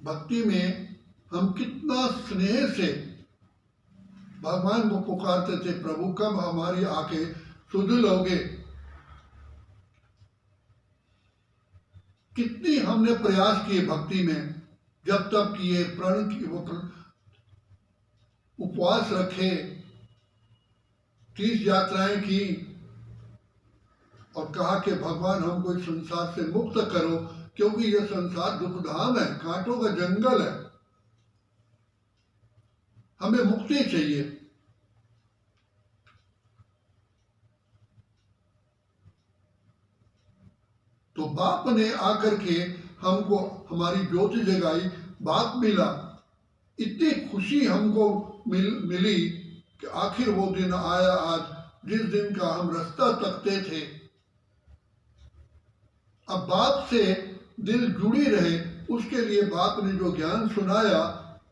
भक्ति में हम कितना स्नेह से भगवान को पुकारते थे, प्रभु कब हमारी आंखें सुध लोगे। कितनी हमने प्रयास किए भक्ति में, जब तक किए, प्रण की उपवास रखे, 30 यात्राएं की और कहा कि भगवान हमको इस संसार से मुक्त करो, क्योंकि यह संसार दुखधाम है, कांटों का जंगल है, हमें मुक्ति चाहिए। तो बाप ने आकर के हमको हमारी ज्योति जगाई, बाप मिला, इतनी खुशी हमको मिली कि आखिर वो दिन आया आज, जिस दिन का हम रास्ता तकते थे। अब बाप से दिल जुड़ी रहे, उसके लिए बाप ने जो ज्ञान सुनाया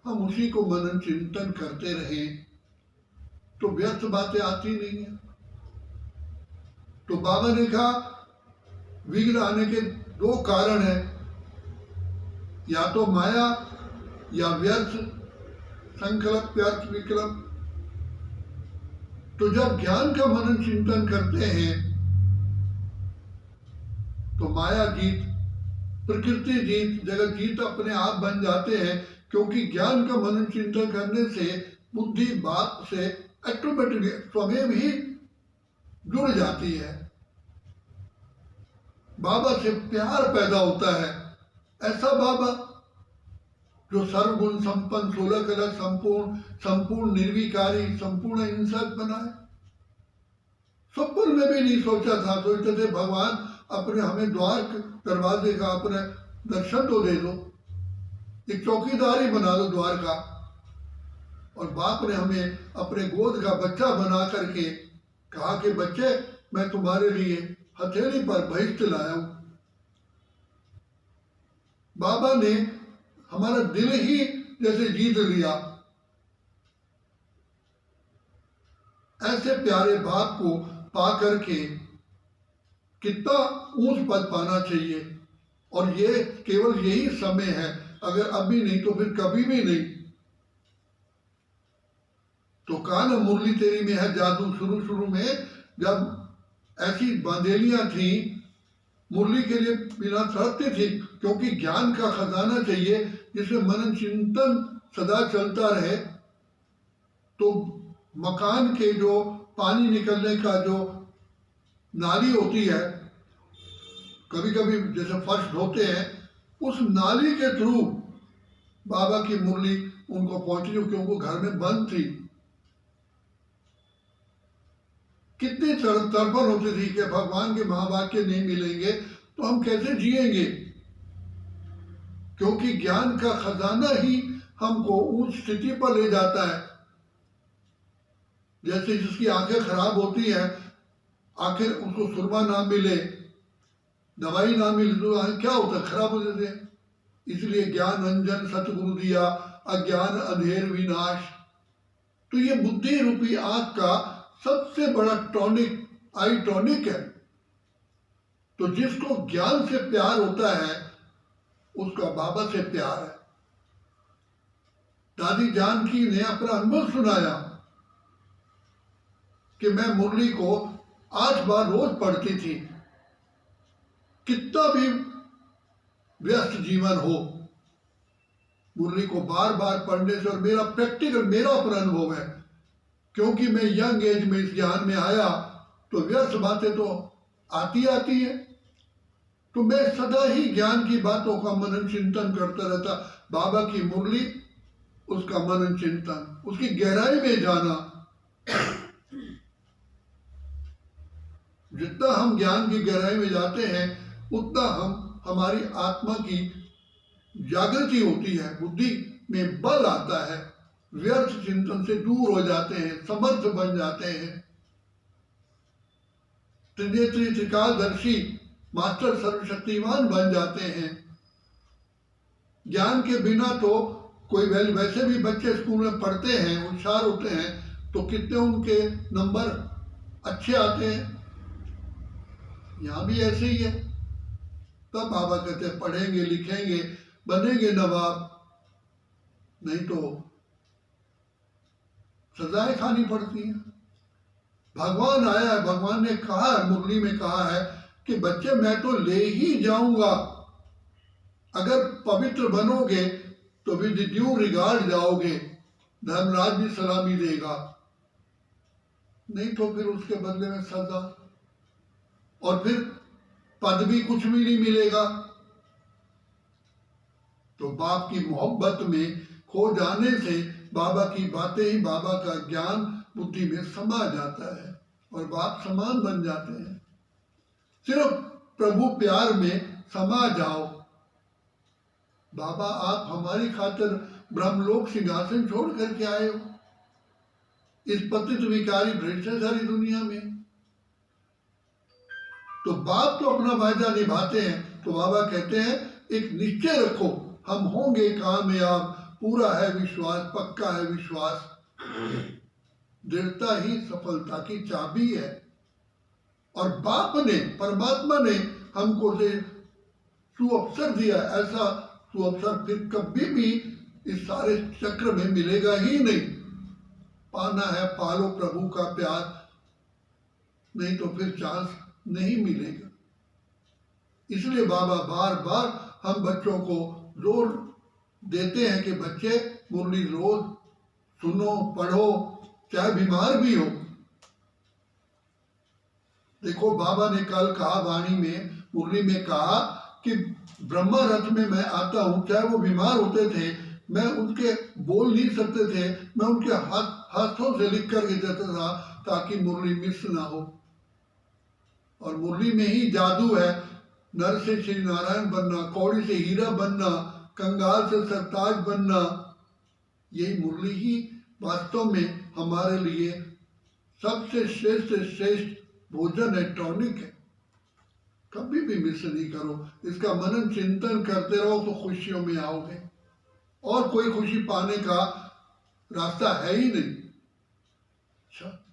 हम उसी को मनन चिंतन करते रहे, तो व्यर्थ बातें आती नहीं है। तो बाबा ने कहा विघ्न आने के 2 कारण है, या तो माया या व्यर्थ संकल्प, व्यर्थ विकल्प। तो जब ज्ञान का मनन चिंतन करते हैं तो माया जीत, प्रकृति जीत, जगत जीत अपने आप बन जाते हैं, क्योंकि ज्ञान का मनन चिंतन करने से बुद्धि बाप से ऑटोमेटिकली स्वयं ही जुड़ जाती है, बाबा से प्यार पैदा होता है। ऐसा बाबा जो सर्वगुण संपन्न, 16 कला संपूर्ण निर्विकारी, संपूर्ण हिंसक बनाए, स्वप्न में भी नहीं सोचा था। सोचते थे भगवान अपने हमें द्वार दरवाजे का अपने दर्शन तो दे दो, एक चौकीदार ही बना दो द्वार का। और बाप ने हमें अपने गोद का बच्चा बना करके कहा कि बच्चे मैं तुम्हारे लिए हथेली पर बहिष्ठ लाया हूं। बाबा ने हमारा दिल ही जैसे जीत लिया। ऐसे प्यारे बाप को पा करके कितना ऊंच पद पाना चाहिए, और ये केवल यही समय है, अगर अभी नहीं तो फिर कभी भी नहीं। तो कान मुरली तेरी में है जादू, शुरू में जब ऐसी बांधेलियां थी, मुरली के लिए बिना तड़पती थी, क्योंकि ज्ञान का खजाना चाहिए जिसमें मनन चिंतन सदा चलता रहे। तो मकान के जो पानी निकलने का जो नाली होती है, कभी कभी जैसे फर्श धोते हैं, उस नाली के थ्रू बाबा की मुरली उनको पहुंची, क्योंकि घर में बंद थी। कितनी तड़पन होती थी कि भगवान के महावाक्य नहीं मिलेंगे तो हम कैसे जिएंगे, क्योंकि ज्ञान का खजाना ही हमको उस स्थिति पर ले जाता है। जैसे जिसकी आंखें खराब होती हैं, आखिर उसको सुरमा ना मिले, दवाई ना मिले तो क्या होता है, खराब हो जाते हैं। इसलिए ज्ञान अंजन सतगुरु दिया, अज्ञान अंधेर विनाश। तो ये बुद्धि रूपी आंख का सबसे बड़ा टॉनिक, आई टॉनिक है। तो जिसको ज्ञान से प्यार होता है उसका बाबा से प्यार है। दादी जानकी ने अपना अनुभव सुनाया कि मैं मुरली को 8 बार रोज पढ़ती थी। कितना भी व्यस्त जीवन हो, मुरली को बार बार पढ़ने से, और मेरा प्रैक्टिकल, मेरा अपना अनुभव है, क्योंकि मैं यंग एज में इस ज्ञान में आया, तो व्यर्थ बातें तो आती है। तो मैं सदा ही ज्ञान की बातों का मनन चिंतन करता रहता। बाबा की मुरली, उसका मनन चिंतन, उसकी गहराई में जाना। जितना हम ज्ञान की गहराई में जाते हैं उतना हमारी आत्मा की जागृति होती है, बुद्धि में बल आता है, व्यर्थ चिंतन से दूर हो जाते हैं, समर्थ बन जाते हैं, त्रिनेत्री त्रिकालदर्शी मास्टर सर्वशक्तिमान बन जाते हैं। ज्ञान के बिना तो कोई वैसे भी बच्चे स्कूल में पढ़ते हैं, होशियार होते हैं, तो कितने उनके नंबर अच्छे आते हैं। यहाँ भी ऐसे ही है। तब बाबा कहते हैं पढ़ेंगे लिखेंगे बनेंगे नवाब, नहीं तो सजाएं खानी पड़ती हैं। भगवान आया है, भगवान ने कहा है, मुरली में कहा है कि बच्चे मैं तो ले ही जाऊंगा, अगर पवित्र बनोगे तो विद ड्यू रिगार्ड जाओगे, धर्मराज भी सलामी देगा, नहीं तो फिर उसके बदले में सजा, और फिर पद भी कुछ भी नहीं मिलेगा। तो बाप की मोहब्बत में खो जाने से बाबा की बातें ही, बाबा का ज्ञान बुद्धि में समा जाता है और बाप समान बन जाते हैं। सिर्फ प्रभु प्यार में समा जाओ। बाबा आप हमारी खातिर ब्रह्मलोक सिंहासन छोड़ करके आए हो इस पतित विकारी भ्रष्टाचारी दुनिया में। तो बाप तो अपना वायदा निभाते हैं, तो बाबा कहते हैं एक निश्चय रखो, हम होंगे कामयाब, पूरा है विश्वास, पक्का है विश्वास। दृढ़ता ही सफलता की चाबी है। और बाप ने, परमात्मा ने हमको से सुअवसर दिया, ऐसा सुअवसर फिर कभी भी इस सारे चक्र में मिलेगा ही नहीं। पाना है पालो प्रभु का प्यार, नहीं तो फिर चांस नहीं मिलेगा। इसलिए बाबा बार बार हम बच्चों को जोर देते हैं कि बच्चे मुरली रोज सुनो, पढ़ो, चाहे बीमार भी हो। देखो बाबा ने कल कहा वाणी में, मुरली में कहा कि ब्रह्मा रथ में मैं आता हूं, चाहे वो बीमार होते थे, मैं उनके बोल नहीं सकते थे, मैं उनके हाथों से लिख कर देता था ताकि मुरली मिस ना हो। और मुरली में ही जादू है, नर से श्री नारायण बनना, कौड़ी से हीरा बनना, कंगाल से सरताज बनना। यही मुरली ही वास्तव में हमारे लिए सबसे श्रेष्ठ श्रेष्ठ भोजन है, टॉनिक है। कभी भी मिस नहीं करो, इसका मनन चिंतन करते रहो तो खुशियों में आओगे, और कोई खुशी पाने का रास्ता है ही नहीं। शांत।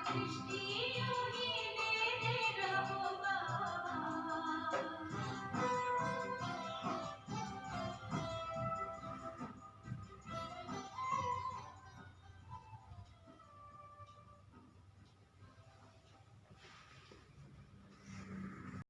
आज ये